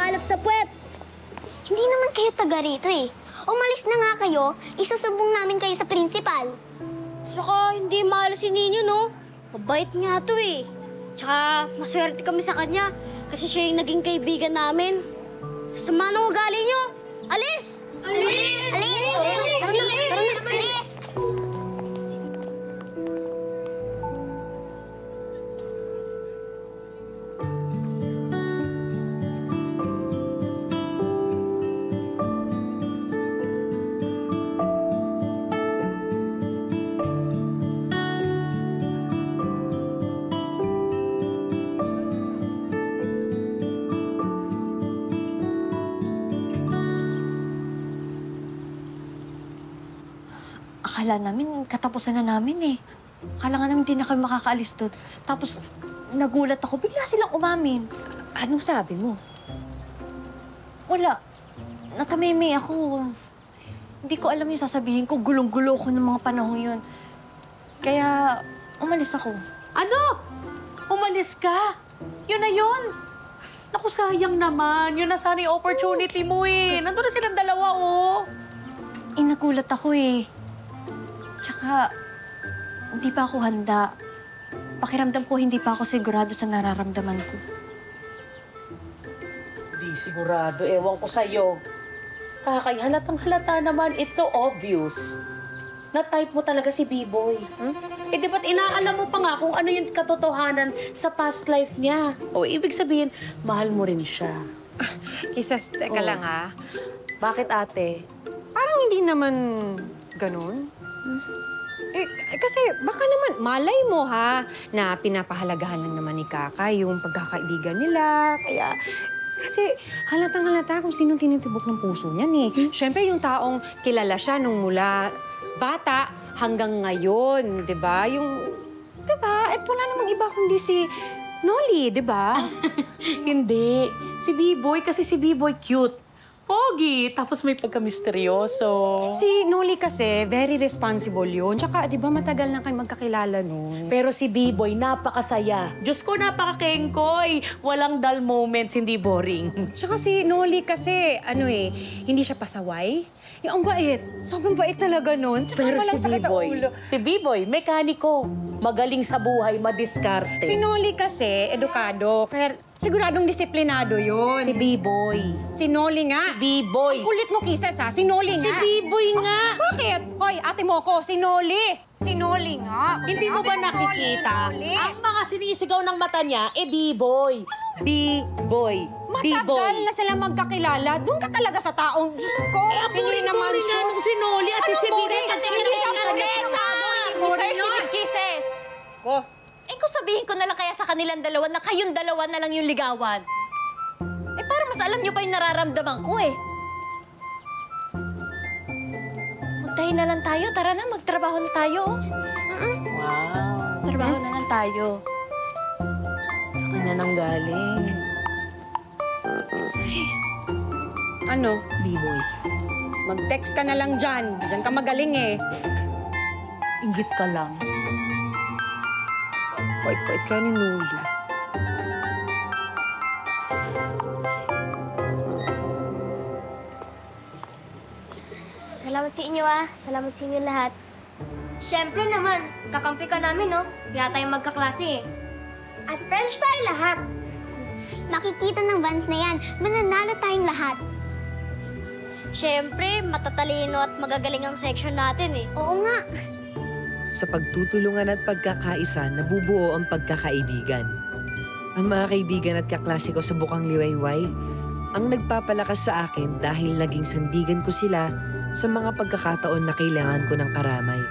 maalat sa puwet. Hindi naman kayo taga rito eh. Umalis na nga kayo, isusumbong namin kayo sa principal. Saka hindi mahal si Ninyo, no? Mabait nga to eh. Tsaka maswerte kami sa kanya kasi siya yung naging kaibigan namin. Sasama ng ugali niyo. Alis! Alis! Alis! Alis! Alis! Akala namin, katapusan na namin eh. Akala nga namin hindi na kami makakaalis doon. Tapos, nagulat ako, bigla silang umamin. Anong sabi mo? Wala. Natamimi ako. Hindi ko alam yung sasabihin ko. Gulong-gulo ko ng mga panahon yun. Kaya, umalis ako. Ano? Umalis ka? Yun na yun. Naku, sayang naman. Yun na sana yung opportunity mo eh. Nandun na silang dalawa, oh. Nagulat ako eh. Tsaka, hindi pa ako handa. Pakiramdam ko, hindi pa ako sigurado sa nararamdaman ko. Di sigurado. Ewan ko sa'yo. Kakay, halatang-halata naman. It's so obvious. Na-type mo talaga si B-Boy. Eh, di ba't inaalam mo pa nga kung ano yung katotohanan sa past life niya? O, ibig sabihin, mahal mo rin siya. Kisas, teka lang ha. Bakit, ate? Parang hindi naman ganun. Kasi baka naman, malay mo ha, na pinapahalagahan lang naman ni Kaka yung pagkakaibigan nila. Kaya, kasi halatang-halata kung sinong tinitibok ng puso niyan eh. Siyempre yung taong kilala siya nung mula bata hanggang ngayon, di ba? Di ba? At wala namang iba kundi si Nolly, di ba? Hindi. Si B-Boy, kasi si B-Boy cute. Pogi, tapos may pagka-misteryoso. Si Nolly kasi, very responsible yun. Tsaka, di ba, matagal na kayo magkakilala nun. Pero si B-Boy, napakasaya. Diyos ko, napaka-kengkoy. Walang dull moments, hindi boring. Tsaka si Nolly kasi, hindi siya pasaway. Yung ang bait. Sobrang bait talaga nun. Tsaka Pero walang si sakit sa B-Boy, ulo. si B-Boy, mekaniko. Magaling sa buhay, madiskarte. Si Nolly kasi, edukado. Kaya siguradong disiplinado yun. Si B-Boy. Si Nolly nga. Si B-Boy. Ang kulit mo, Kisas, ha? Si Nolly Si nga. B-Boy nga. Bakit? Hoy, ate mo ko, si Nolly. Si Nolly nga. Hindi mo ba nakikita? Nolly. Ang mga sinisigaw ng mata niya, B-Boy. B-Boy. Matagal na sila magkakilala. Doon ka talaga sa taong, Diyos ko. Hindi naman Boring nga nung si Nolly at si B-Boy. Miss Kisses! Oh. Kung sabihin ko na lang kaya sa kanilang dalawa na kayong dalawa na lang yung ligawan. Para mas alam niyo pa yung nararamdaman ko eh. Magtahi na lang tayo. Tara na, magtrabaho na tayo. Wow. Trabaho na lang tayo. Kanya nang galing. Ano? B-Boy. Mag-text ka na lang dyan. Diyan ka magaling eh. Inggit ka lang. Pait-pait ka ni Nolly. Salamat sa inyo Salamat sa inyo lahat. Siyempre naman, kakampi ka namin, no? Kaya tayo magkaklase eh. At friends tayo lahat. Makikita ng Vans na yan, mananalo tayong lahat. Siyempre, matatalino at magagaling ang section natin eh. Oo nga. Sa pagtutulungan at pagkakaisa, nabubuo ang pagkakaibigan. Ang mga kaibigan at kaklase ko sa Bukang Liwayway, ang nagpapalakas sa akin dahil naging sandigan ko sila sa mga pagkakataon na kailangan ko ng karamay.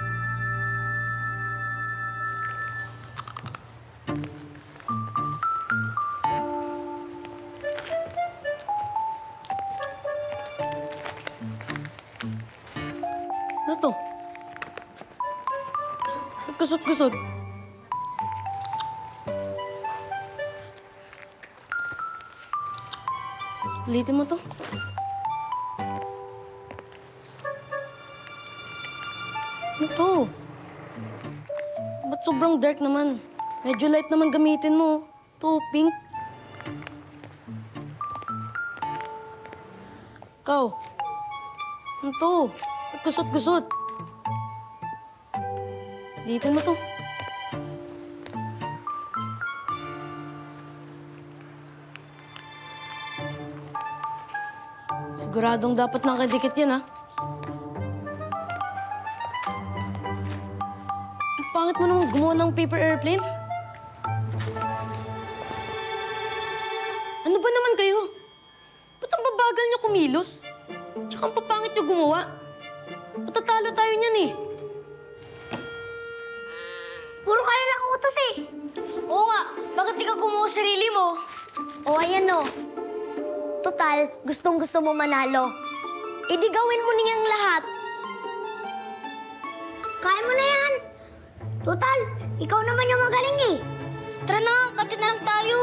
Ano to? Kusot-kusot. Litin mo to. Ano to? Ba't sobrang dark naman? Medyo light naman gamitin mo. To, pink. Ikaw. Ano to? Ba't gusot-gusot? Litan mo to. Siguradong dapat nakadikit yan, ha? Ang pangit mo naman gumawa ng paper airplane. Ano ba naman kayo? Ba't ang babagal niyo kumilos? Tsaka ang papangit niyo gumawa. Matatalo tayo niyan eh. Puro ka lang utos eh. Oo nga, bakit di ka gumawa sa sarili mo? O ayan o. Total, gustong-gusto mo manalo. E di gawin mo niyang lahat. Kaya mo na yan. Total, ikaw naman yung magaling eh. Tara na, kati na lang tayo.